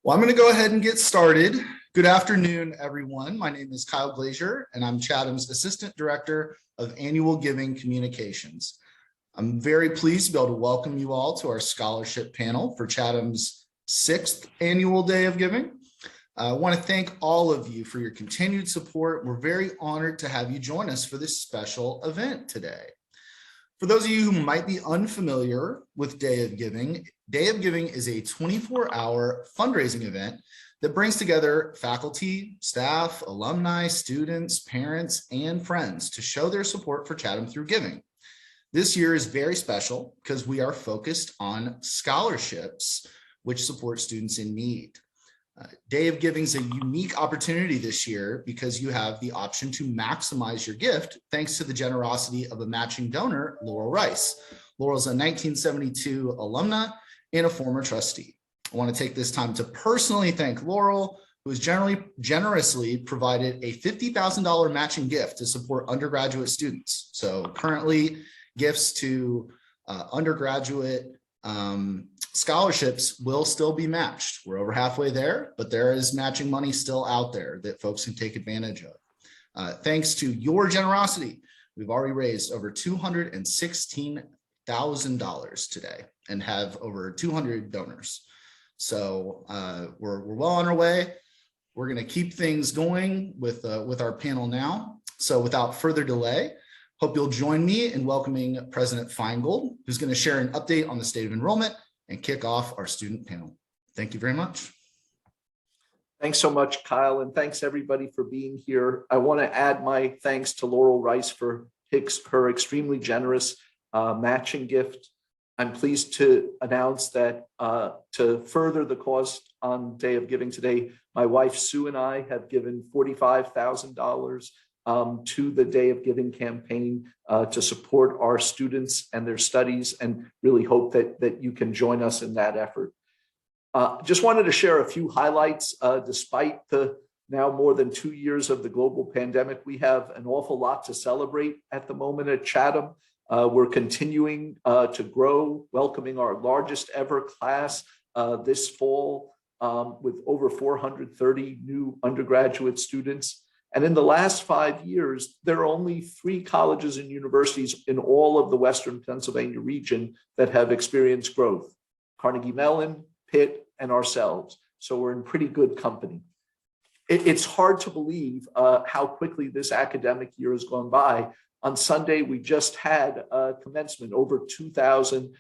Well, I'm going to go ahead and get started. Good afternoon, everyone. My name is Kyle Glazier, and I'm Chatham's Assistant Director of Annual Giving Communications. I'm very pleased to be able to welcome you all to our scholarship panel for Chatham's 6th annual Day of Giving. I want to thank all of you for your continued support. We're very honored to have you join us for this special event today. For those of you who might be unfamiliar with Day of Giving is a 24-hour fundraising event that brings together faculty, staff, alumni, students, parents, and friends to show their support for Chatham through giving. This year is very special because we are focused on scholarships, which support students in need. Day of Giving is a unique opportunity this year because you have the option to maximize your gift thanks to the generosity of a matching donor, Laurel Rice. Laurel's a 1972 alumna and a former trustee. I want to take this time to personally thank Laurel, who has generously provided a $50,000 matching gift to support undergraduate students. So currently, gifts to undergraduate scholarships will still be matched. We're over halfway there, but there is matching money still out there that folks can take advantage of. Thanks to your generosity, we've already raised over $216,000 today and have over 200 donors. So we're well on our way. We're going to keep things going with our panel now. So without further delay, hope you'll join me in welcoming President Feingold, who's going to share an update on the state of enrollment and kick off our student panel. Thank you very much. Thanks so much, Kyle, and thanks everybody for being here. I want to add my thanks to Laurel Rice for her extremely generous matching gift. I'm pleased to announce that to further the cause on Day of Giving today, my wife Sue and I have given $45,000 to the Day of Giving campaign to support our students and their studies, and really hope that you can join us in that effort. Just wanted to share a few highlights. Despite the now more than 2 years of the global pandemic, we have an awful lot to celebrate at the moment at Chatham. We're continuing to grow, welcoming our largest ever class this fall with over 430 new undergraduate students. And in the last 5 years, there are only 3 colleges and universities in all of the Western Pennsylvania region that have experienced growth: Carnegie Mellon, Pitt, and ourselves. So we're in pretty good company. It's hard to believe how quickly this academic year has gone by. On Sunday, we just had commencement. Over 2,000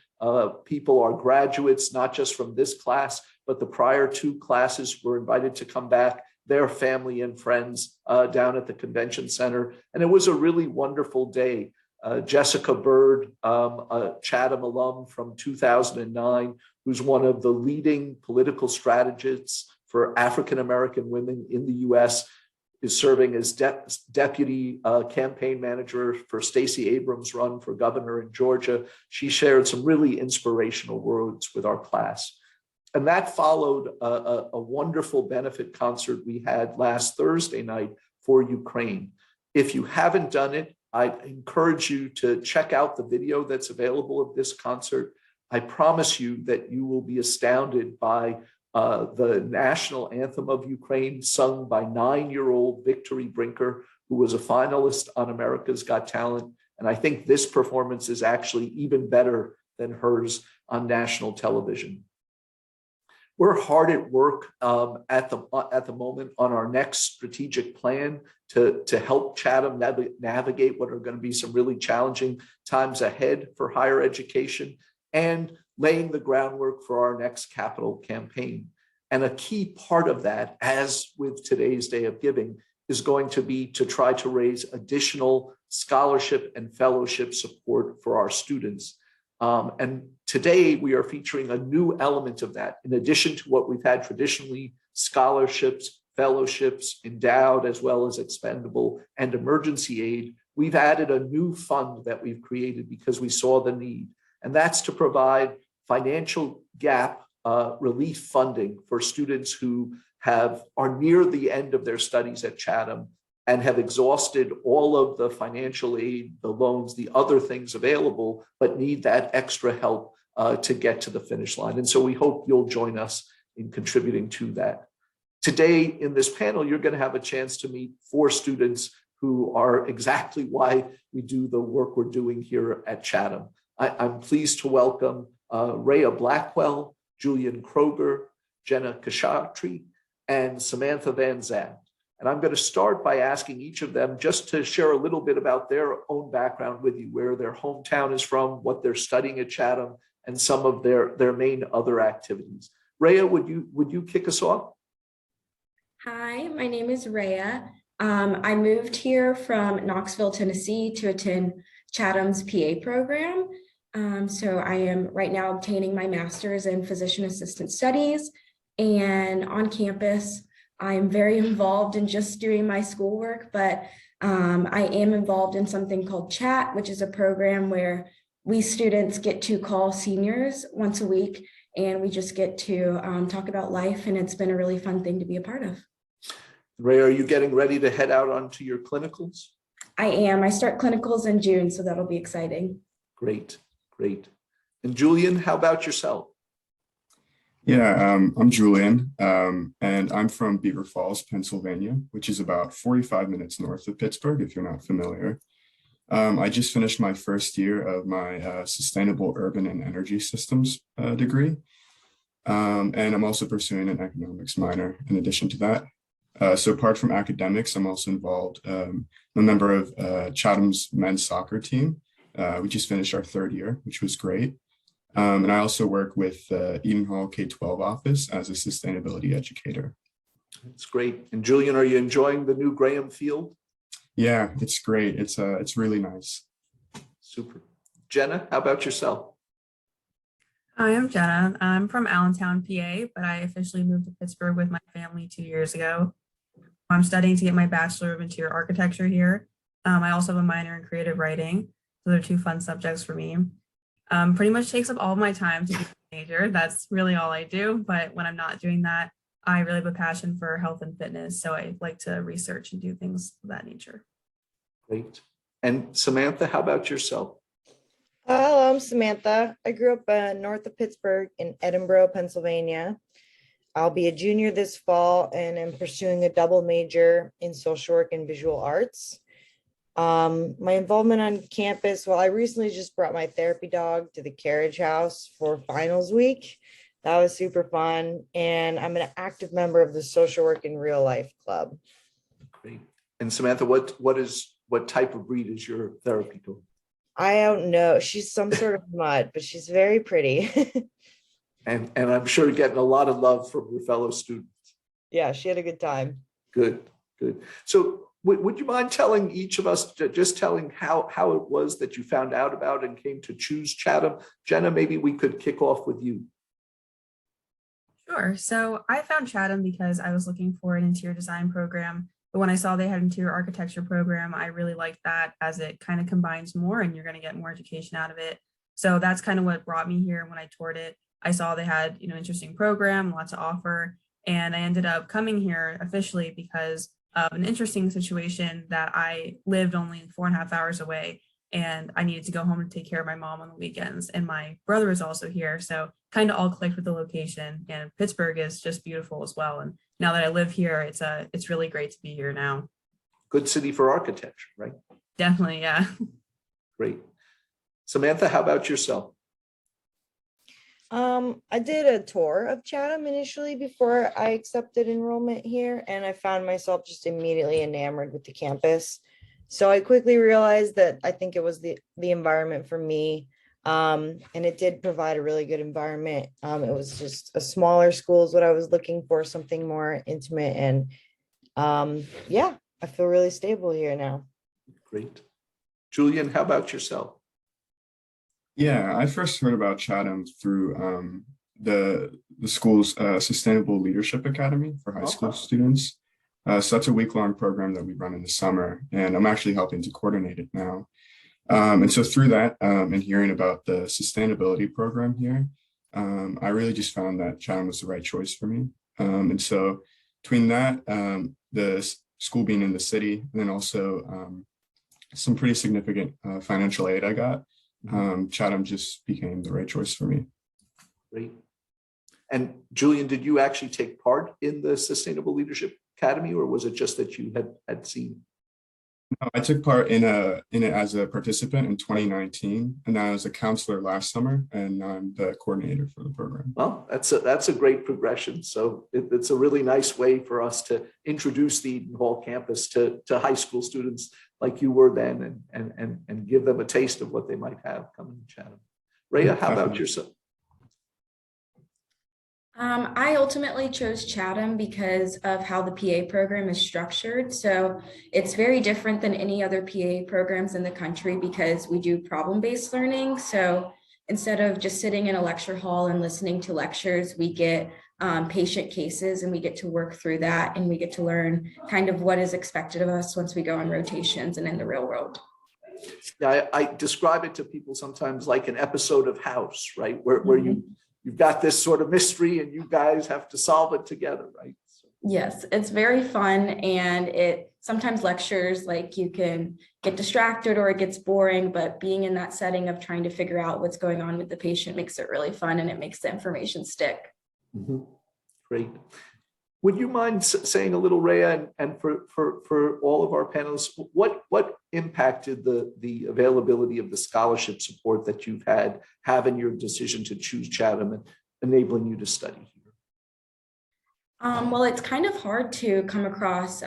people are graduates, not just from this class, but the prior 2 classes were invited to come back, their family and friends down at the convention center. And it was a really wonderful day. Jessica Bird, a Chatham alum from 2009, who's one of the leading political strategists for African-American women in the US, is serving as deputy campaign manager for Stacey Abrams' run for governor in Georgia. She shared some really inspirational words with our class. And that followed a wonderful benefit concert we had last Thursday night for Ukraine. If you haven't done it, I encourage you to check out the video that's available of this concert. I promise you that you will be astounded by the national anthem of Ukraine, sung by 9-year-old Victory Brinker, who was a finalist on America's Got Talent. And I think this performance is actually even better than hers on national television. We're hard at work at the moment on our next strategic plan to help Chatham navigate what are going to be some really challenging times ahead for higher education, and laying the groundwork for our next capital campaign. And a key part of that, as with today's Day of Giving, is going to be to try to raise additional scholarship and fellowship support for our students. And today we are featuring a new element of that. In addition to what we've had traditionally, scholarships, fellowships, endowed, as well as expendable and emergency aid, we've added a new fund that we've created because we saw the need. And that's to provide financial gap relief funding for students who are near the end of their studies at Chatham and have exhausted all of the financial aid, the loans, the other things available, but need that extra help to get to the finish line. And so we hope you'll join us in contributing to that. Today in this panel, you're going to have a chance to meet 4 students who are exactly why we do the work we're doing here at Chatham. I'm pleased to welcome Rhea Blackwell, Julian Kroger, Jenna Kashatri, and Samantha Van Zandt. And I'm going to start by asking each of them just to share a little bit about their own background with you, where their hometown is from, what they're studying at Chatham, and some of their main other activities. Rhea, would you kick us off? Hi, my name is Rhea. I moved here from Knoxville, Tennessee to attend Chatham's PA program. So I am right now obtaining my master's in physician assistant studies, and on campus, I'm very involved in just doing my schoolwork, but I am involved in something called Chat, which is a program where we students get to call seniors once a week, and we just get to talk about life, and it's been a really fun thing to be a part of. Ray, are you getting ready to head out onto your clinicals? I am. I start clinicals in June, so that'll be exciting. Great, great. And Julian, how about yourself? Yeah, I'm Julian, and I'm from Beaver Falls, Pennsylvania, which is about 45 minutes north of Pittsburgh, if you're not familiar. I just finished my first year of my Sustainable Urban and Energy Systems degree, and I'm also pursuing an economics minor in addition to that. So apart from academics, I'm also involved. I'm a member of Chatham's men's soccer team. We just finished our 3rd year, which was great. And I also work with Eden Hall K-12 office as a sustainability educator. That's great. And Julian, are you enjoying the new Graham Field? Yeah, it's great. It's really nice. Super. Jenna, how about yourself? Hi, I'm Jenna. I'm from Allentown, PA, but I officially moved to Pittsburgh with my family 2 years ago. I'm studying to get my Bachelor of Interior Architecture here. I also have a minor in creative writing. So they're 2 fun subjects for me. Pretty much takes up all of my time to be a teenager. That's really all I do. But when I'm not doing that, I really have a passion for health and fitness. So I like to research and do things of that nature. Great. And Samantha, how about yourself? Hello, I'm Samantha. I grew up north of Pittsburgh in Edinburgh, Pennsylvania. I'll be a junior this fall and I'm pursuing a double major in social work and visual arts. My involvement on campus, well, I recently just brought my therapy dog to the carriage house for finals week. That was super fun. And I'm an active member of the Social Work in Real Life Club. Great. And Samantha, what type of breed is your therapy dog? I don't know. She's some sort of mud, but she's very pretty. And I'm sure you're getting a lot of love from your fellow students. Yeah, she had a good time. Good, good. So would you mind telling each of us, just telling how it was that you found out about and came to choose Chatham? Jenna, maybe we could kick off with you. Sure. So I found Chatham because I was looking for an interior design program. But when I saw they had an interior architecture program, I really liked that as it kind of combines more and you're going to get more education out of it. So that's kind of what brought me here. When I toured it, I saw they had, interesting program, lots to offer. And I ended up coming here officially because of an interesting situation that I lived only 4.5 hours away and I needed to go home and take care of my mom on the weekends. And my brother is also here. So kind of all clicked with the location, and Pittsburgh is just beautiful as well. And now that I live here, it's really great to be here now. Good city for architecture, right? Definitely, yeah. Great. Samantha, how about yourself? I did a tour of Chatham initially before I accepted enrollment here, and I found myself just immediately enamored with the campus. So I quickly realized that I think it was the environment for me. And it did provide a really good environment. It was just a smaller school is what I was looking for, something more intimate. And yeah, I feel really stable here now. Great. Julian, how about yourself? Yeah, I first heard about Chatham through the school's Sustainable Leadership Academy for high school students. So that's a week-long program that we run in the summer, and I'm actually helping to coordinate it now. And so through that and hearing about the sustainability program here, I really just found that Chatham was the right choice for me. And so between that, the school being in the city, and then also some pretty significant financial aid I got, Chatham just became the right choice for me. Great. And Julian, did you actually take part in the Sustainable Leadership Academy, or was it just that you had seen? I took part in it as a participant in 2019, and I was a counselor last summer, and I'm the coordinator for the program. Well, that's a great progression. So it's a really nice way for us to introduce the Eden Hall campus to high school students like you were then, and give them a taste of what they might have coming to Chatham. Rhea, how about yourself? I ultimately chose Chatham because of how the PA program is structured. So it's very different than any other PA programs in the country because we do problem-based learning. So instead of just sitting in a lecture hall and listening to lectures, we get patient cases and we get to work through that, and we get to learn kind of what is expected of us once we go on rotations and in the real world. Yeah, I describe it to people sometimes like an episode of House, right? Where you've got this sort of mystery and you guys have to solve it together, right? So. Yes, it's very fun, and it sometimes lectures like you can get distracted or it gets boring, but being in that setting of trying to figure out what's going on with the patient makes it really fun, and it makes the information stick. Great. Would you mind saying a little, Rhea, and for all of our panelists, what impacted the availability of the scholarship support that you've have in your decision to choose Chatham and enabling you to study here? Well, it's kind of hard to come across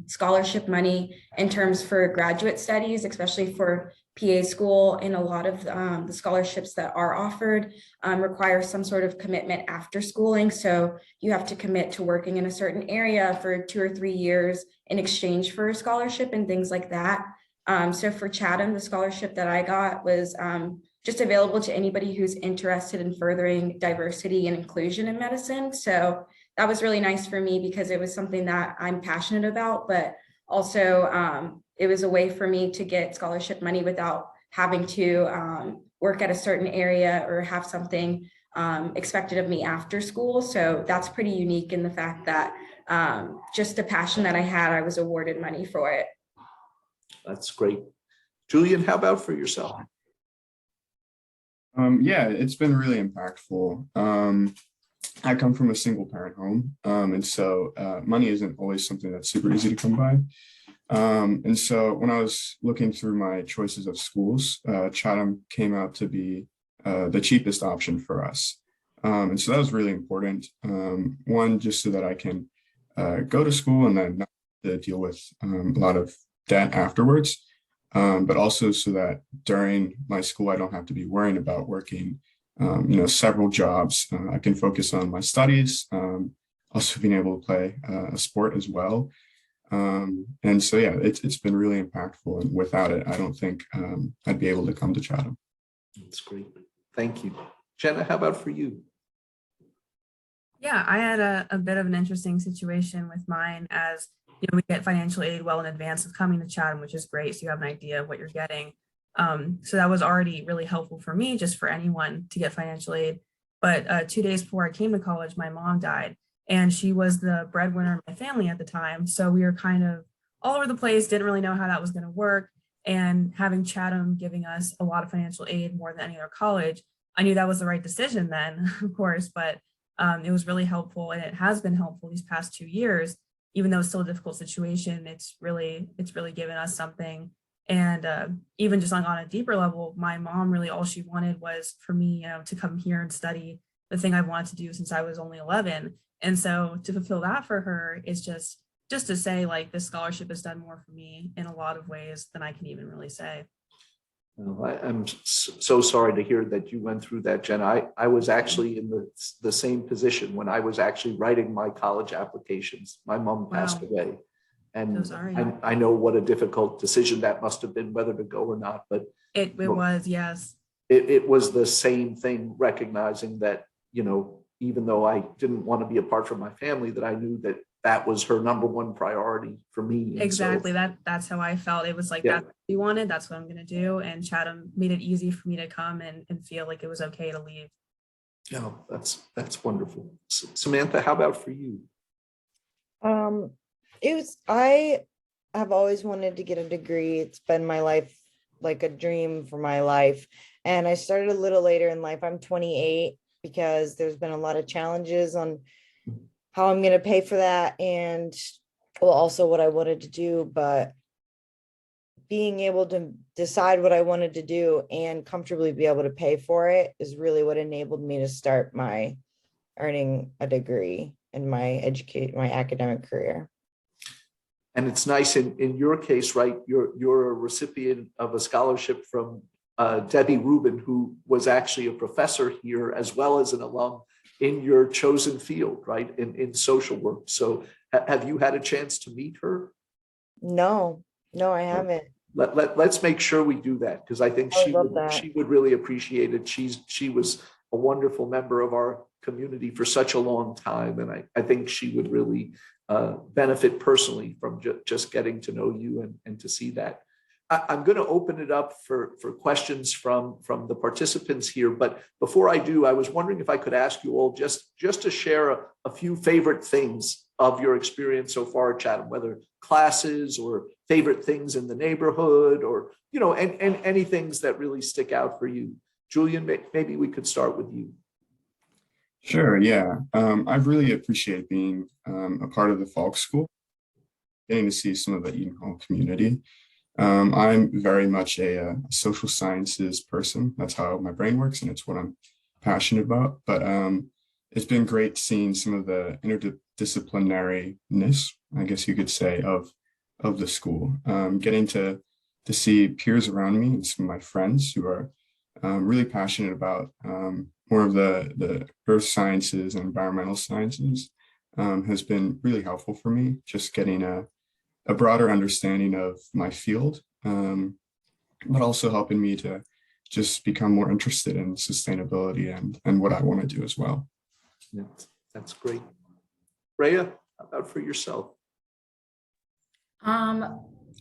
scholarship money in terms for graduate studies, especially for PA school, and a lot of the scholarships that are offered require some sort of commitment after schooling. So you have to commit to working in a certain area for 2 or 3 years in exchange for a scholarship and things like that. So for Chatham, the scholarship that I got was just available to anybody who's interested in furthering diversity and inclusion in medicine. So that was really nice for me because it was something that I'm passionate about, but also it was a way for me to get scholarship money without having to work at a certain area or have something expected of me after school. So that's pretty unique in the fact that just the passion that I had, I was awarded money for it. That's great. Julian, how about for yourself? Yeah, it's been really impactful. I come from a single parent home, and so money isn't always something that's super easy to come by. And so when I was looking through my choices of schools, Chatham came out to be the cheapest option for us. And so that was really important. One, just so that I can go to school and then not have to deal with a lot of debt afterwards, but also so that during my school, I don't have to be worrying about working several jobs. I can focus on my studies, also being able to play a sport as well. And so, yeah, it's been really impactful. And without it, I don't think I'd be able to come to Chatham. That's great. Thank you. Jenna, how about for you? Yeah, I had a bit of an interesting situation with mine, as we get financial aid well in advance of coming to Chatham, which is great. So you have an idea of what you're getting. So that was already really helpful for me, just for anyone to get financial aid. But 2 days before I came to college, my mom died, and she was the breadwinner in my family at the time. So we were kind of all over the place, didn't really know how that was going to work. And having Chatham giving us a lot of financial aid, more than any other college, I knew that was the right decision then, of course, but it was really helpful, and it has been helpful these past 2 years. Even though it's still a difficult situation, it's really given us something. And even just on a deeper level, my mom, really all she wanted was for me, to come here and study the thing I've wanted to do since I was only 11. And so to fulfill that for her is just to say, like, this scholarship has done more for me in a lot of ways than I can even really say. Well, I'm so sorry to hear that you went through that, Jen. I was actually in the same position when I was actually writing my college applications. My mom passed away. And I know what a difficult decision that must have been, whether to go or not, but it was, yes. It was the same thing, recognizing that, even though I didn't want to be apart from my family, that I knew that was her number one priority for me. And exactly. That's how I felt. It was like, that's what we wanted. That's what I'm going to do. And Chatham made it easy for me to come and feel like it was okay to leave. Yeah, that's wonderful. Samantha, how about for you? I have always wanted to get a degree. It's been my life, like a dream for my life. And I started a little later in life. I'm 28. because there's been a lot of challenges on how I'm going to pay for that and well, also what I wanted to do, but being able to decide what I wanted to do and comfortably be able to pay for it is really what enabled me to start my earning a degree in my academic career. And it's nice in your case, right? You're a recipient of a scholarship from Debbie Rubin, who was actually a professor here as well as an alum in your chosen field, right? In social work. So have you had a chance to meet her? No, I haven't. Let's make sure we do that, because I think I would love that. she would really appreciate it. She was a wonderful member of our community for such a long time, and I think she would really benefit personally from just getting to know you and to see that. I'm going to open it up for questions from the participants here, but before I do, I was wondering if I could ask you all just to share a few favorite things of your experience so far at Chatham, whether classes or favorite things in the neighborhood, or and any things that really stick out for you. Julian, maybe we could start with you. Sure, yeah. I really appreciate being a part of the Falk School, getting to see some of the Eden Hall community. I'm very much a social sciences person. That's how my brain works, and it's what I'm passionate about. But it's been great seeing some of the interdisciplinariness, I guess you could say, of the school. Getting to see peers around me and some of my friends who are really passionate about more of the earth sciences and environmental sciences has been really helpful for me. Just getting a broader understanding of my field, but also helping me to just become more interested in sustainability and what I want to do as well. Yeah, that's great. Rhea, how about for yourself? I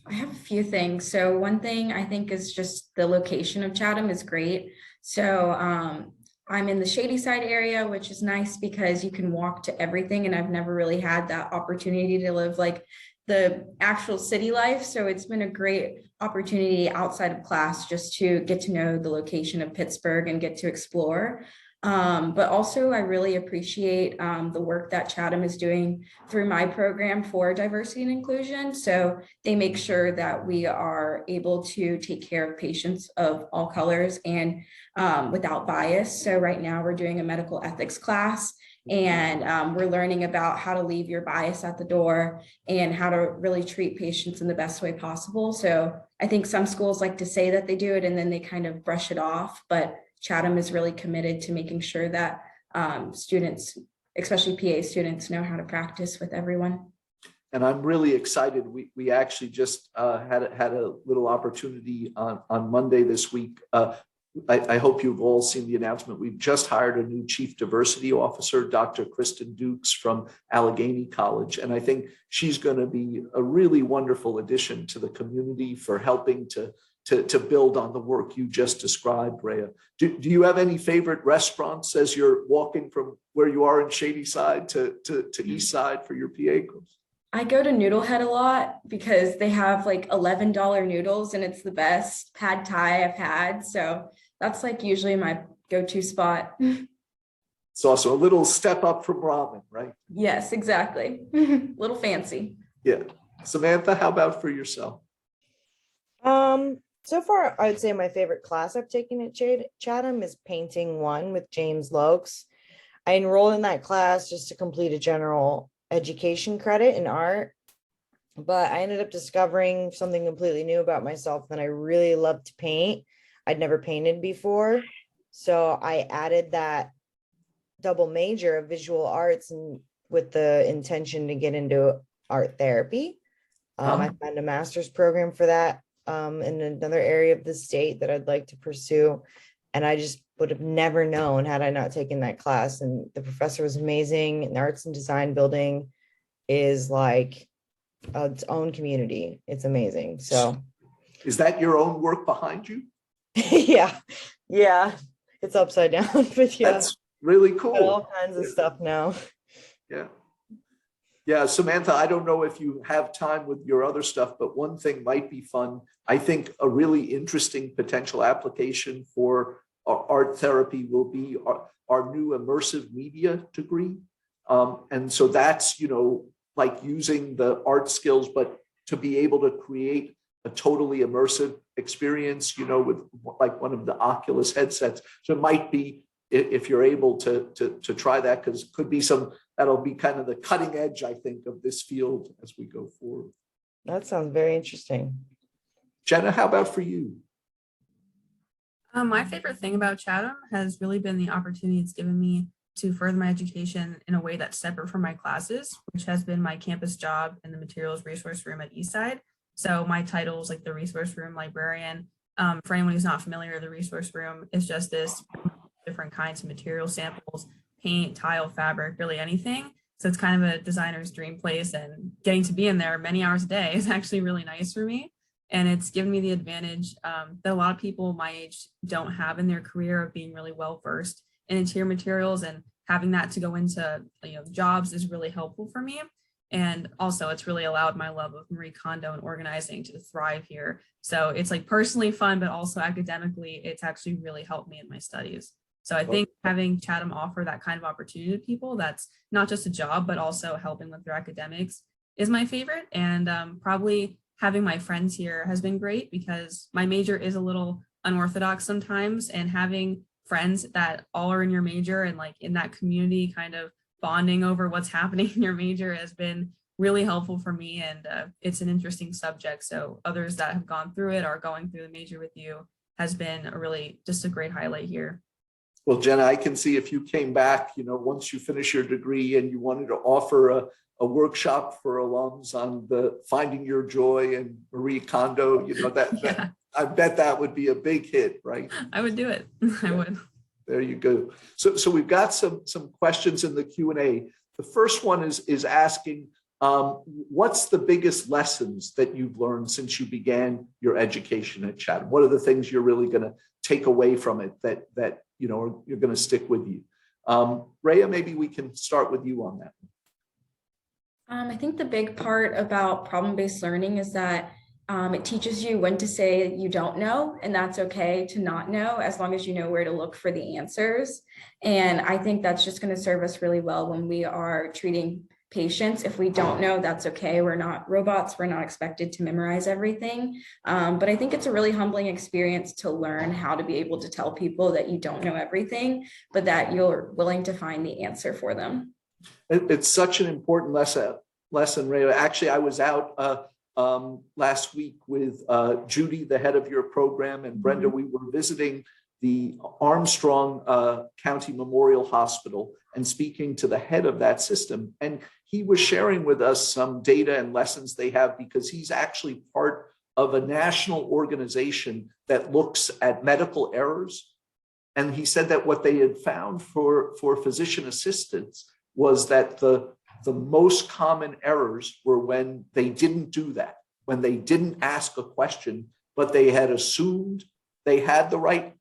have a few things. So one thing I think is just the location of Chatham is great. So I'm in the Shadyside area, which is nice because you can walk to everything. And I've never really had that opportunity to live like the actual city life. So it's been a great opportunity outside of class just to get to know the location of Pittsburgh and get to explore. But also I really appreciate the work that Chatham is doing through my program for diversity and inclusion. So they make sure that we are able to take care of patients of all colors and without bias. So right now we're doing a medical ethics class, and we're learning about how to leave your bias at the door and how to really treat patients in the best way possible. So I think some schools like to say that they do it and then they kind of brush it off, but Chatham is really committed to making sure that students, especially PA students, know how to practice with everyone. And I'm really excited. We actually just had a little opportunity on Monday this week. I hope you've all seen the announcement. We've just hired a new chief diversity officer, Dr. Kristen Dukes from Allegheny College. And I think she's going to be a really wonderful addition to the community for helping to build on the work you just described, Rhea. Do you have any favorite restaurants as you're walking from where you are in Shadyside to East Side for your PA course? I go to Noodlehead a lot because they have like $11 noodles and it's the best pad thai I've had. So that's like usually my go-to spot. It's also a little step up from ramen, right? Yes, exactly. Little fancy. Yeah. Samantha, how about for yourself? So far, I would say my favorite class I've taken at Chatham is Painting 1 with James Lokes. I enrolled in that class just to complete a general education credit in art, but I ended up discovering something completely new about myself, that I really love to paint. I'd never painted before, so I added that double major of visual arts and with the intention to get into art therapy. I found a master's program for that in another area of the state that I'd like to pursue. And I just would have never known had I not taken that class. And the professor was amazing. And the arts and design building is like its own community. It's amazing. So is that your own work behind you? yeah. It's upside down, but yeah. That's really cool. All kinds of stuff now. Yeah, Samantha, I don't know if you have time with your other stuff, but one thing might be fun. I think a really interesting potential application for art therapy will be our new immersive media degree. And so that's, like using the art skills, but to be able to create a totally immersive experience, with like one of the Oculus headsets. So it might be, if you're able to try that, because could be that'll be kind of the cutting edge, I think, of this field as we go forward. That sounds very interesting. Jenna, how about for you? My favorite thing about Chatham has really been the opportunity it's given me to further my education in a way that's separate from my classes, which has been my campus job in the materials resource room at Eastside. So my title is like the resource room librarian. For anyone who's not familiar, the resource room is just this different kinds of material samples, paint, tile, fabric, really anything. So it's kind of a designer's dream place, and getting to be in there many hours a day is actually really nice for me. And it's given me the advantage that a lot of people my age don't have in their career of being really well versed in interior materials, and having that to go into jobs is really helpful for me. And also it's really allowed my love of Marie Kondo and organizing to thrive here. So it's like personally fun, but also academically, it's actually really helped me in my studies. So I think having Chatham offer that kind of opportunity to people that's not just a job, but also helping with their academics is my favorite. And probably having my friends here has been great, because my major is a little unorthodox sometimes, and having friends that all are in your major and like in that community kind of bonding over what's happening in your major has been really helpful for me. And it's an interesting subject. So others that have gone through it or going through the major with you has been just a great highlight here. Well, Jenna, I can see if you came back, once you finish your degree and you wanted to offer a workshop for alums on the finding your joy and Marie Kondo, that I bet that would be a big hit, right? I would do it. I would. There you go. So we've got some questions in the Q&A. The first one is asking, what's the biggest lessons that you've learned since you began your education at Chatham? What are the things you're really going to take away from it that you're going to stick with you? Rhea, maybe we can start with you on that. I think the big part about problem-based learning is that it teaches you when to say you don't know, and that's okay to not know, as long as you know where to look for the answers. And I think that's just going to serve us really well when we are treating patients. If we don't know, that's okay. We're not robots. We're not expected to memorize everything. But I think it's a really humbling experience to learn how to be able to tell people that you don't know everything, but that you're willing to find the answer for them. It's such an important lesson, Rhea. Actually, I was out last week with Judy, the head of your program, and Brenda. We were visiting the Armstrong County Memorial Hospital and speaking to the head of that system. And he was sharing with us some data and lessons they have, because he's actually part of a national organization that looks at medical errors. And he said that what they had found for physician assistants was that the most common errors were when they didn't do that, when they didn't ask a question, but they had assumed they had the right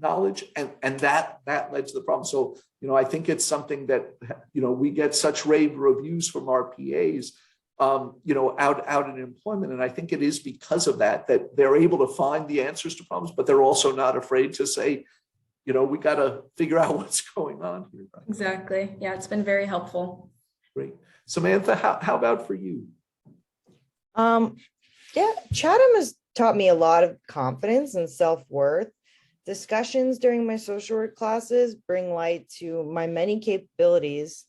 knowledge, and that led to the problem. So, I think it's something that, we get such rave reviews from our PAs, out in employment. And I think it is because of that they're able to find the answers to problems, but they're also not afraid to say, we got to figure out what's going on here. Right? Exactly. Yeah, it's been very helpful. Great. Samantha, how about for you? Yeah, Chatham has taught me a lot of confidence and self-worth. Discussions during my social work classes bring light to my many capabilities,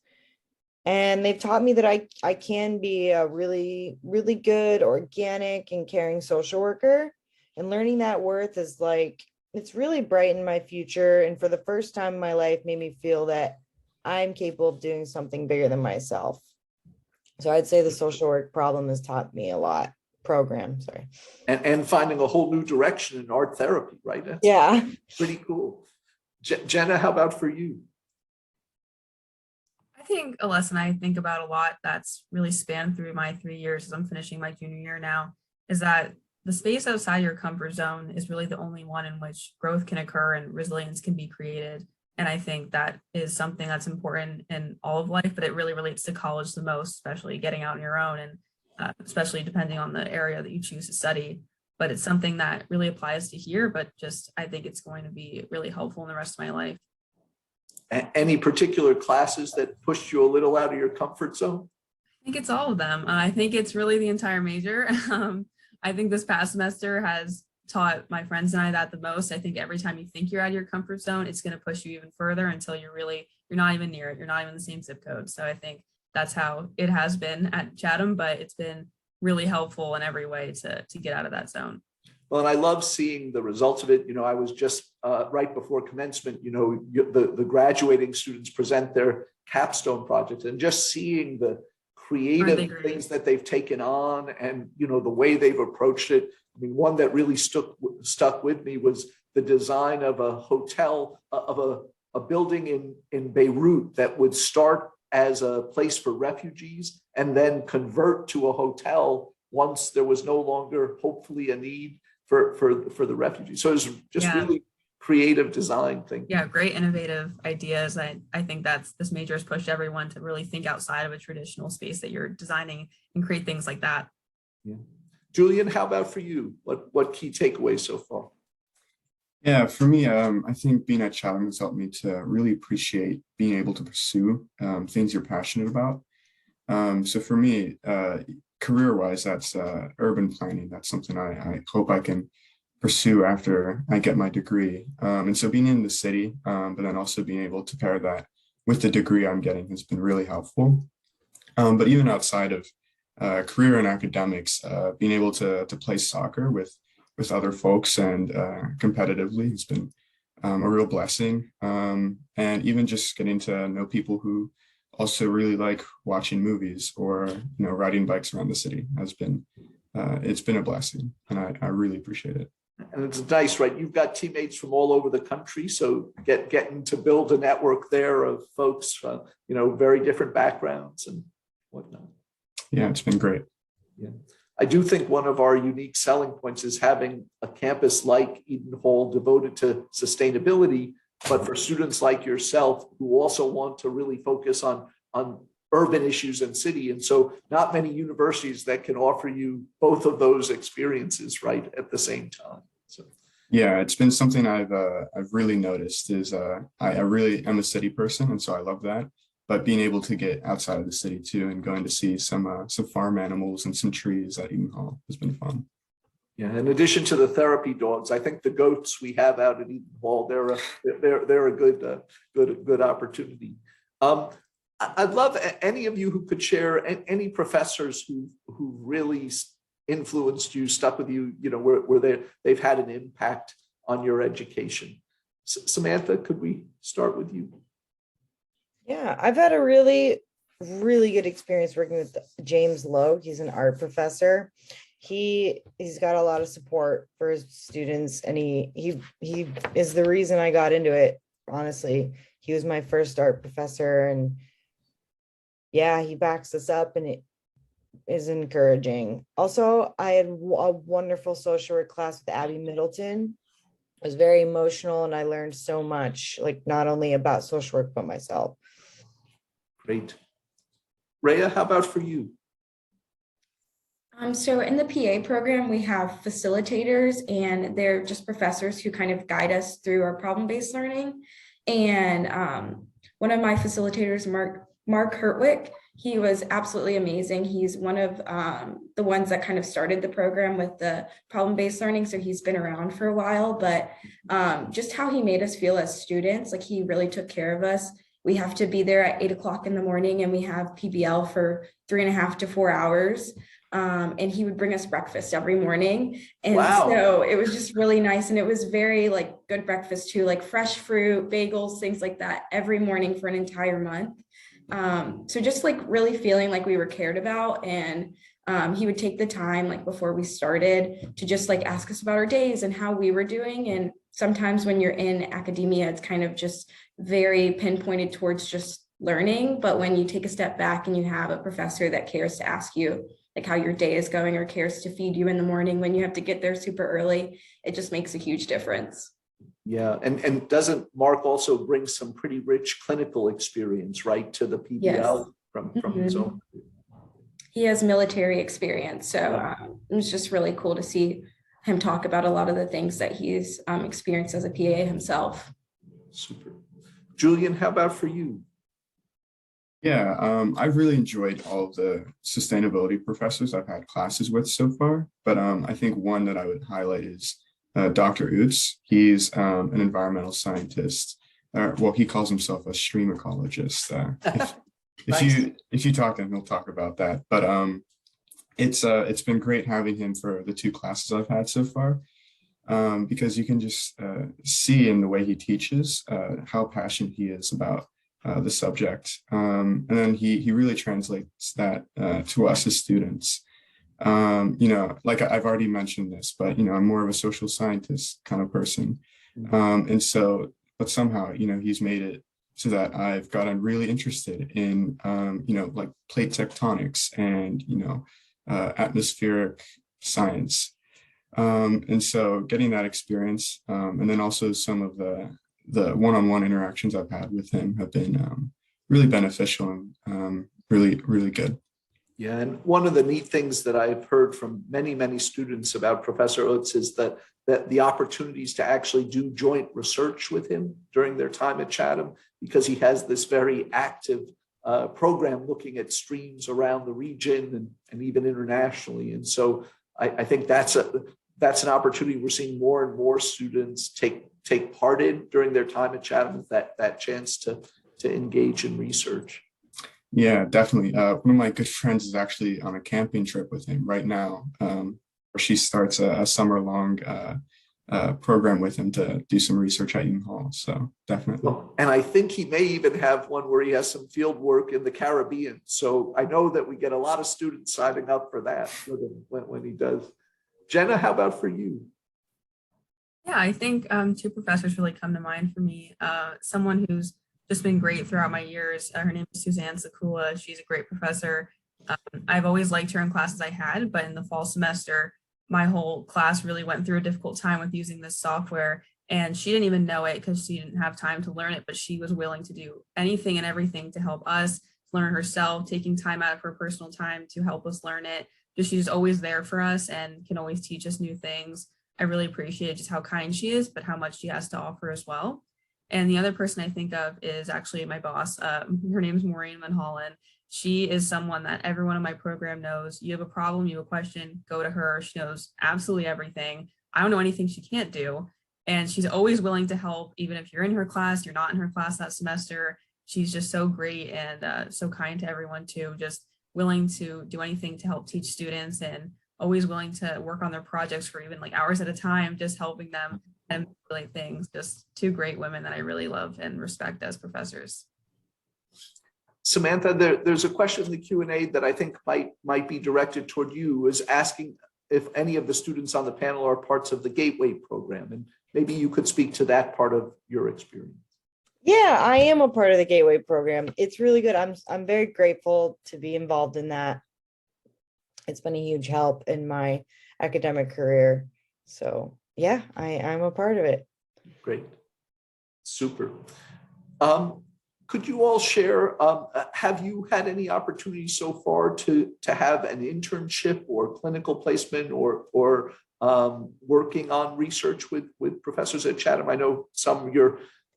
and they've taught me that I can be a really, really good, organic, and caring social worker. And learning that worth is it's really brightened my future, and for the first time in my life made me feel that I'm capable of doing something bigger than myself. So I'd say the social work program has taught me a lot. And finding a whole new direction in art therapy, right? That's pretty cool. Jenna, how about for you? I think a lesson I think about a lot that's really spanned through my 3 years as I'm finishing my junior year now is that the space outside your comfort zone is really the only one in which growth can occur and resilience can be created. And I think that is something that's important in all of life, but it really relates to college the most, especially getting out on your own, and especially depending on the area that you choose to study. but it's something that really applies to here, but just, I think it's going to be really helpful in the rest of my life. Any particular classes that pushed you a little out of your comfort zone? I think it's all of them. I think it's really the entire major. I think this past semester has taught my friends and I that the most. I think every time you think you're out of your comfort zone, it's going to push you even further until you're not even near it. You're not even in the same zip code. So I think that's how it has been at Chatham, but it's been really helpful in every way to get out of that zone. Well, and I love seeing the results of it. I was just right before commencement, the graduating students present their capstone projects, and just seeing the creative things that they've taken on and, the way they've approached it. I mean, one that really stuck with me was the design of a hotel, of a building in Beirut that would start as a place for refugees and then convert to a hotel once there was no longer, hopefully, a need for the refugees. So it's just really creative design thing. Yeah, great innovative ideas. I think this major has pushed everyone to really think outside of a traditional space that you're designing and create things like that. Yeah. Julian, how about for you? What key takeaways so far? Yeah, for me, I think being at Chatham has helped me to really appreciate being able to pursue things you're passionate about. So for me, career-wise, that's urban planning. That's something I hope I can pursue after I get my degree. And so being in the city, but then also being able to pair that with the degree I'm getting has been really helpful. But even outside of career and academics, being able to play soccer with other folks and competitively has been a real blessing. And even just getting to know people who also really like watching movies or riding bikes around the city has been it's been a blessing, and I really appreciate it. And it's nice, right? You've got teammates from all over the country, so getting to build a network there of folks, very different backgrounds and whatnot. Yeah, it's been great. Yeah, I do think one of our unique selling points is having a campus like Eden Hall devoted to sustainability, but for students like yourself who also want to really focus on urban issues and city. And so not many universities that can offer you both of those experiences right at the same time. So yeah, it's been something I've really noticed is I really am a city person, and so I love that. But being able to get outside of the city too and going to see some farm animals and some trees at Eden Hall has been fun. Yeah, in addition to the therapy dogs, I think the goats we have out at Eden Hall, they're a good opportunity. I'd love any of you who could share any professors who really influenced you, stuck with you, where they've had an impact on your education. Samantha, could we start with you? Yeah, I've had a really, really good experience working with James Lowe. He's an art professor. He's got a lot of support for his students, and he is the reason I got into it. Honestly, he was my first art professor, and yeah, he backs us up, and it is encouraging. Also, I had a wonderful social work class with Abby Middleton. It was very emotional, and I learned so much, like not only about social work, but myself. Great. Rhea, how about for you? So in the PA program, we have facilitators, and they're just professors who kind of guide us through our problem-based learning. And one of my facilitators, Mark Hertwick, he was absolutely amazing. He's one of the ones that kind of started the program with the problem-based learning. So he's been around for a while, but just how he made us feel as students, like he really took care of us. We have to be there at 8 o'clock in the morning, and we have PBL for 3.5 to 4 hours. And he would bring us breakfast every morning. And wow. So it was just really nice. And it was very like good breakfast too, like fresh fruit, bagels, things like that every morning for an entire month. So just like really feeling like we were cared about. And he would take the time like before we started to just like ask us about our days and how we were doing. And sometimes when you're in academia, it's kind of just very pinpointed towards just learning. But when you take a step back and you have a professor that cares to ask you like how your day is going or cares to feed you in the morning when you have to get there super early, it just makes a huge difference. Yeah, and doesn't Mark also bring some pretty rich clinical experience, right, to the PBL Yes. from his own? He has military experience, so it was just really cool to see him talk about a lot of the things that he's experienced as a PA himself. Super. Julian, how about for you? Yeah, I've really enjoyed all of the sustainability professors I've had classes with so far, but I think one that I would highlight is Dr. Utz. He's an environmental scientist. Well, he calls himself a stream ecologist. If you talk to him, he'll talk about that. But it's been great having him for the 2 classes I've had so far, because you can just see in the way he teaches how passionate he is about the subject. And then he really translates that to us as students. Like I've already mentioned this, but, I'm more of a social scientist kind of person. And so, but somehow, he's made it so that I've gotten really interested in, like plate tectonics and, atmospheric science. And so getting that experience, and then also some of the one-on-one interactions I've had with him have been really beneficial and really, really good. Yeah, and one of the neat things that I've heard from many, many students about Professor Utz is that the opportunities to actually do joint research with him during their time at Chatham, because he has this very active program looking at streams around the region and even internationally. And so I think that's an opportunity we're seeing more and more students take part in during their time at Chatham, that chance to engage in research. Yeah, definitely. One of my good friends is actually on a camping trip with him right now, where she starts a summer-long program with him to do some research at Eaton Hall. So definitely. Well, and I think he may even have one where he has some field work in the Caribbean. So I know that we get a lot of students signing up for that when he does. Jenna, how about for you? Yeah, I think 2 professors really come to mind for me. Someone who's just been great throughout my years. Her name is Suzanne Sakula. She's a great professor. I've always liked her in classes I had, but in the fall semester, my whole class really went through a difficult time with using this software, and she didn't even know it because she didn't have time to learn it, but she was willing to do anything and everything to help us learn herself, taking time out of her personal time to help us learn it. Just she's always there for us and can always teach us new things. I really appreciate just how kind she is, but how much she has to offer as well. And the other person I think of is actually my boss. Her name is Maureen Van Hollen. She is someone that everyone in my program knows. You have a problem, you have a question, go to her. She knows absolutely everything. I don't know anything she can't do. And she's always willing to help, even if you're in her class, you're not in her class that semester. She's just so great and so kind to everyone too, just willing to do anything to help teach students and always willing to work on their projects for even like hours at a time, just helping them and really things. Just 2 great women that I really love and respect as professors. Samantha, there's a question in the Q&A that I think might be directed toward you, is asking if any of the students on the panel are parts of the Gateway program, and maybe you could speak to that part of your experience. Yeah, I am a part of the Gateway program. It's really good. I'm very grateful to be involved in that. It's been a huge help in my academic career. So yeah, I'm a part of it. Great. Super. Could you all share, have you had any opportunities so far to have an internship or clinical placement or working on research with professors at Chatham? I know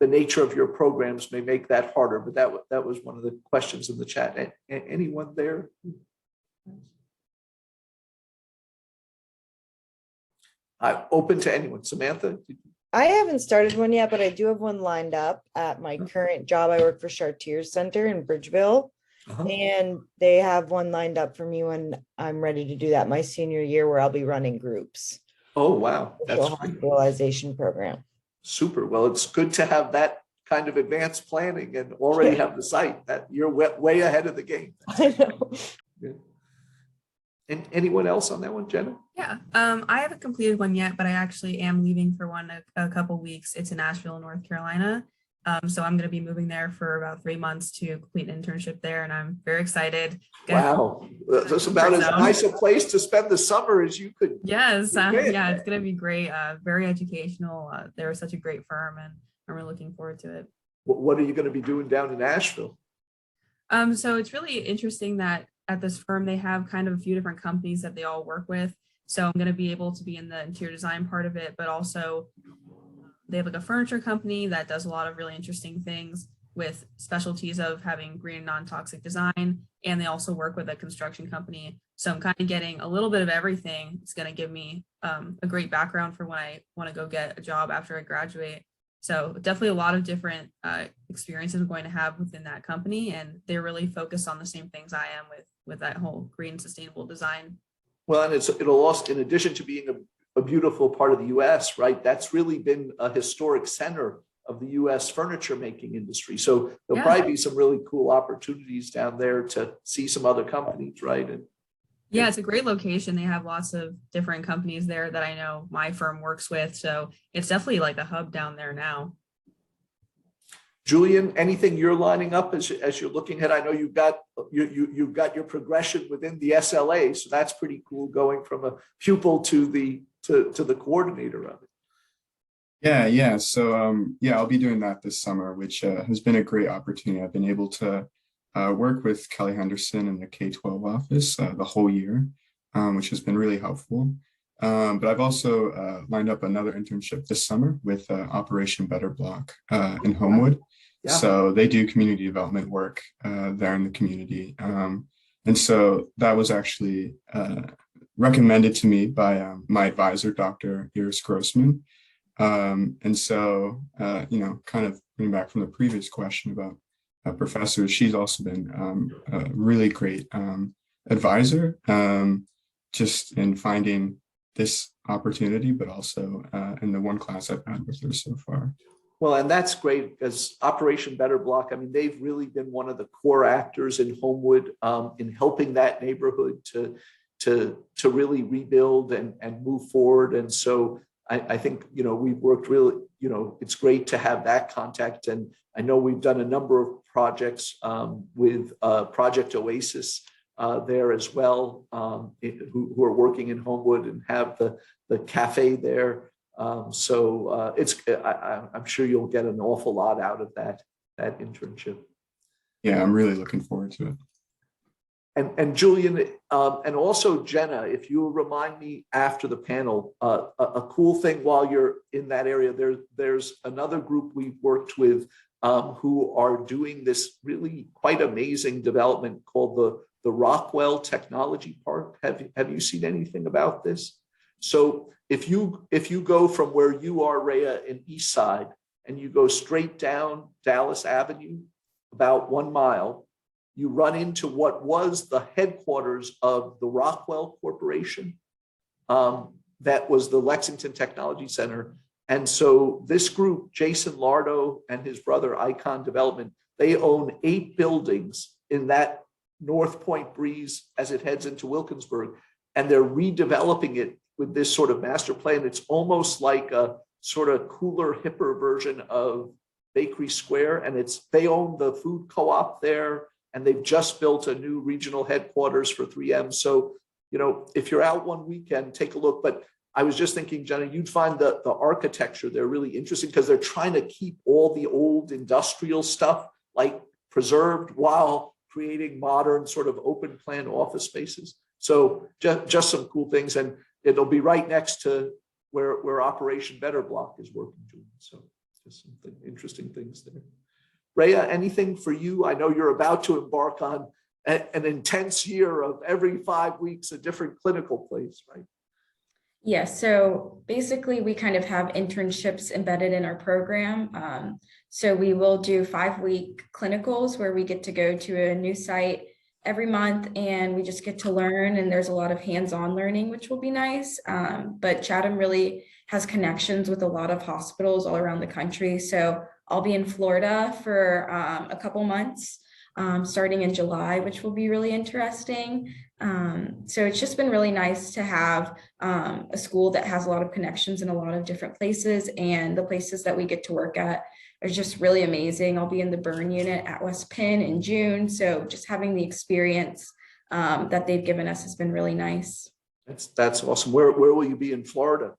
the nature of your programs may make that harder, but that was one of the questions in the chat. Anyone there? I'm open to anyone. Samantha? I haven't started one yet, but I do have one lined up at my current job. I work for Chartier Center in Bridgeville, and they have one lined up for me when I'm ready to do that my senior year, where I'll be running groups. Oh, wow. That's hospitalization program. Super. Well, it's good to have that kind of advanced planning and already have the site that you're way ahead of the game. I know. Good. And anyone else on that one, Jenna? Yeah, I haven't completed one yet, but I actually am leaving for one a couple weeks. It's in Asheville, North Carolina. So I'm going to be moving there for about 3 months to complete an internship there, and I'm very excited. Wow, that's about as nice a place to spend the summer as you could. Yes, yeah, it's going to be great. Very educational. They're such a great firm, and I'm really looking forward to it. What are you going to be doing down in Asheville? So it's really interesting that at this firm, they have kind of a few different companies that they all work with. So I'm going to be able to be in the interior design part of it, but also they have like a furniture company that does a lot of really interesting things with specialties of having green and non-toxic design. And they also work with a construction company. So I'm kind of getting a little bit of everything. It's going to give me a great background for when I want to go get a job after I graduate. So definitely a lot of different experiences I'm going to have within that company. And they're really focused on the same things I am with that whole green sustainable design. Well, and it'll also, in addition to being a beautiful part of the US, right? That's really been a historic center of the US furniture making industry. So there'll probably be some really cool opportunities down there to see some other companies, right? And yeah, it's a great location. They have lots of different companies there that I know my firm works with. So it's definitely like a hub down there now. Julian, anything you're lining up as you're looking ahead? I know you've got your progression within the SLA, so that's pretty cool, going from a pupil to the coordinator of it. Yeah. So yeah, I'll be doing that this summer, which has been a great opportunity. I've been able to work with Kelly Henderson in the K-12 office the whole year, which has been really helpful. But I've also lined up another internship this summer with Operation Better Block in Homewood. Yeah. So they do community development work there in the community. And so that was actually recommended to me by my advisor, Dr. Iris Grossman. And so, kind of bringing back from the previous question about professors, she's also been a really great advisor, just in finding this opportunity, but also in the one class I've had with her so far. Well, and that's great because Operation Better Block, I mean, they've really been one of the core actors in Homewood in helping that neighborhood to really rebuild and move forward. And so I think, we've worked really, it's great to have that contact. And I know we've done a number of projects with Project Oasis there as well, who are working in Homewood and have the cafe there. So I'm sure you'll get an awful lot out of that internship. Yeah, I'm really looking forward to it. And Julian, and also Jenna, if you remind me after the panel, a cool thing while you're in that area, there's another group we've worked with who are doing this really quite amazing development called the Rockwell Technology Park. Have you seen anything about this? So if you go from where you are, Rhea, in East Side, and you go straight down Dallas Avenue, about 1 mile, you run into what was the headquarters of the Rockwell Corporation. That was the Lexington Technology Center. And so this group, Jason Lardo and his brother Icon Development, they own 8 buildings in that North Point Breeze as it heads into Wilkinsburg. And they're redeveloping it with this sort of master plan. It's almost like a sort of cooler, hipper version of Bakery Square. And they own the food co-op there. And they've just built a new regional headquarters for 3M. So, if you're out one weekend, take a look. But I was just thinking, Jenna, you'd find the architecture there really interesting because they're trying to keep all the old industrial stuff like preserved while creating modern sort of open plan office spaces. So just some cool things. And it'll be right next to where Operation Better Block is working. So just some interesting things there. Rhea, anything for you? I know you're about to embark on an intense year of every 5 weeks, a different clinical place, right? Yes, so basically we kind of have internships embedded in our program. So we will do 5-week clinicals where we get to go to a new site every month and we just get to learn, and there's a lot of hands-on learning, which will be nice. But Chatham really has connections with a lot of hospitals all around the country. So I'll be in Florida for a couple months, starting in July, which will be really interesting. So it's just been really nice to have a school that has a lot of connections in a lot of different places, and the places that we get to work at are just really amazing. I'll be in the burn unit at West Penn in June. So just having the experience that they've given us has been really nice. That's awesome. Where will you be in Florida?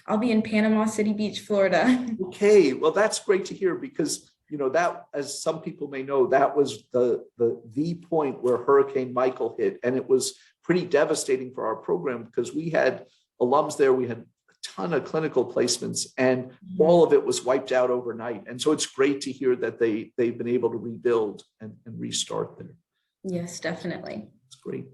I'll be in Panama City Beach, Florida. Okay, well, that's great to hear because, that, as some people may know, that was the point where Hurricane Michael hit. And it was pretty devastating for our program because we had alums there, we had a ton of clinical placements, and all of it was wiped out overnight. And so it's great to hear that they've been able to rebuild and restart there. Yes, definitely. It's great.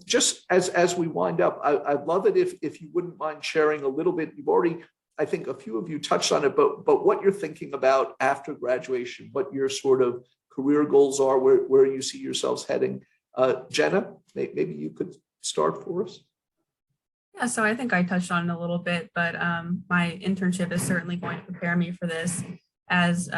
Just as we wind up, I'd love it if you wouldn't mind sharing a little bit. You've already, I think a few of you touched on it, but what you're thinking about after graduation, what your sort of career goals are, where you see yourselves heading. Jenna, maybe you could start for us. Yeah, so I think I touched on it a little bit, but my internship is certainly going to prepare me for this, as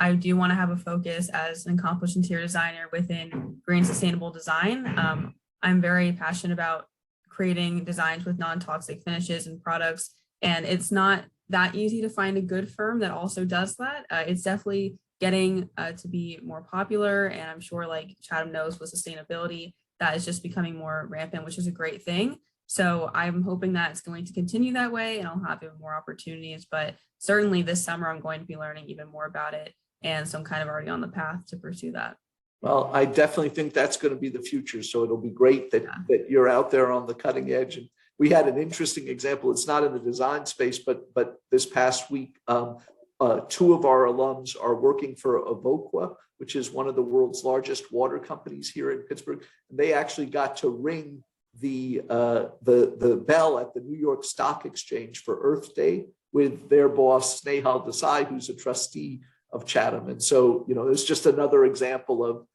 I do want to have a focus as an accomplished interior designer within green sustainable design. I'm very passionate about creating designs with non-toxic finishes and products, and it's not that easy to find a good firm that also does that. It's definitely getting to be more popular, and I'm sure, like Chatham knows, with sustainability, that is just becoming more rampant, which is a great thing. So I'm hoping that it's going to continue that way and I'll have even more opportunities, but certainly this summer I'm going to be learning even more about it. And so I'm kind of already on the path to pursue that. Well, I definitely think that's going to be the future. So it'll be great that you're out there on the cutting edge. And we had an interesting example. It's not in the design space, but this past week, two of our alums are working for Evoqua, which is one of the world's largest water companies here in Pittsburgh. And they actually got to ring the bell at the New York Stock Exchange for Earth Day with their boss, Snehal Desai, who's a trustee of Chatham. And so, it's just another example of,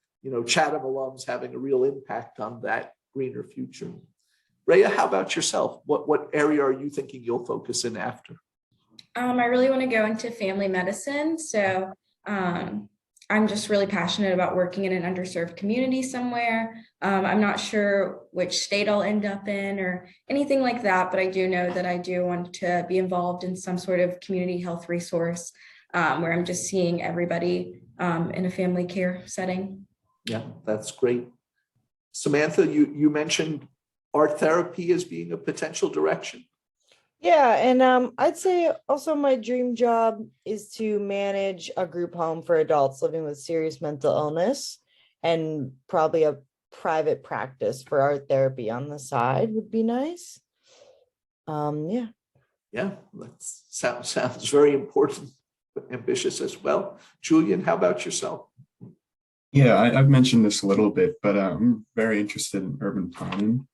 Chatham alums having a real impact on that greener future. Rhea, how about yourself? What area are you thinking you'll focus in after? I really want to go into family medicine. So I'm just really passionate about working in an underserved community somewhere. I'm not sure which state I'll end up in or anything like that, but I do know that I do want to be involved in some sort of community health resource where I'm just seeing everybody in a family care setting. Yeah, that's great. Samantha, you mentioned art therapy as being a potential direction. Yeah, and I'd say also my dream job is to manage a group home for adults living with serious mental illness, and probably a private practice for art therapy on the side would be nice. Yeah. Yeah, that sounds very important, but ambitious as well. Julian, how about yourself? Yeah, I've mentioned this a little bit, but I'm very interested in urban planning.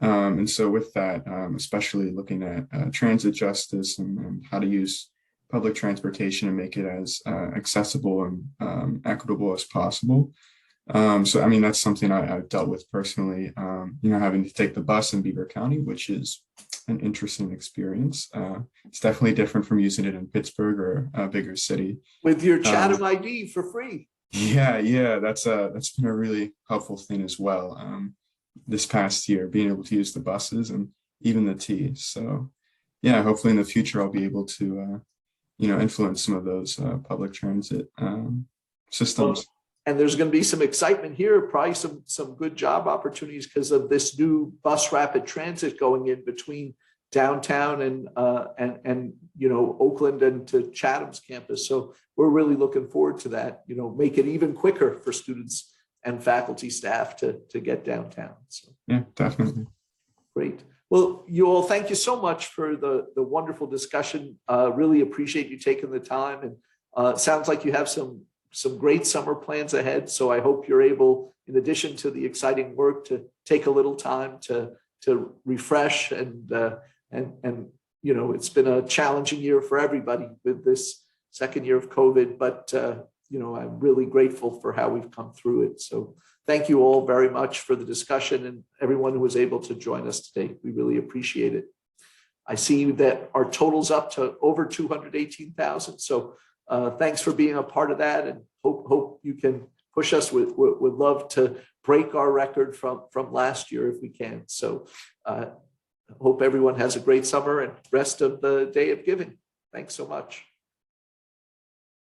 And so with that, especially looking at transit justice and how to use public transportation and make it as accessible and equitable as possible. So, I mean, that's something I've dealt with personally, having to take the bus in Beaver County, which is an interesting experience. It's definitely different from using it in Pittsburgh or a bigger city. With your Chatham ID for free. Yeah, that's been a really helpful thing as well. This past year, being able to use the buses and even the T. So yeah, hopefully in the future, I'll be able to, influence some of those public transit systems. And there's going to be some excitement here, probably some good job opportunities because of this new bus rapid transit going in between downtown and Oakland and to Chatham's campus. So we're really looking forward to that, make it even quicker for students and faculty staff to get downtown. So yeah, definitely. Great. Well, you all, thank you so much for the wonderful discussion. Really appreciate you taking the time, and sounds like you have some great summer plans ahead. So I hope you're able, in addition to the exciting work, to take a little time to refresh and it's been a challenging year for everybody with this second year of COVID, but I'm really grateful for how we've come through it. So thank you all very much for the discussion and everyone who was able to join us today. We really appreciate it. I see that our total's up to over 218,000. So thanks for being a part of that, and hope you can push us. Would love to break our record from last year if we can. So hope everyone has a great summer and rest of the Day of Giving. Thanks so much.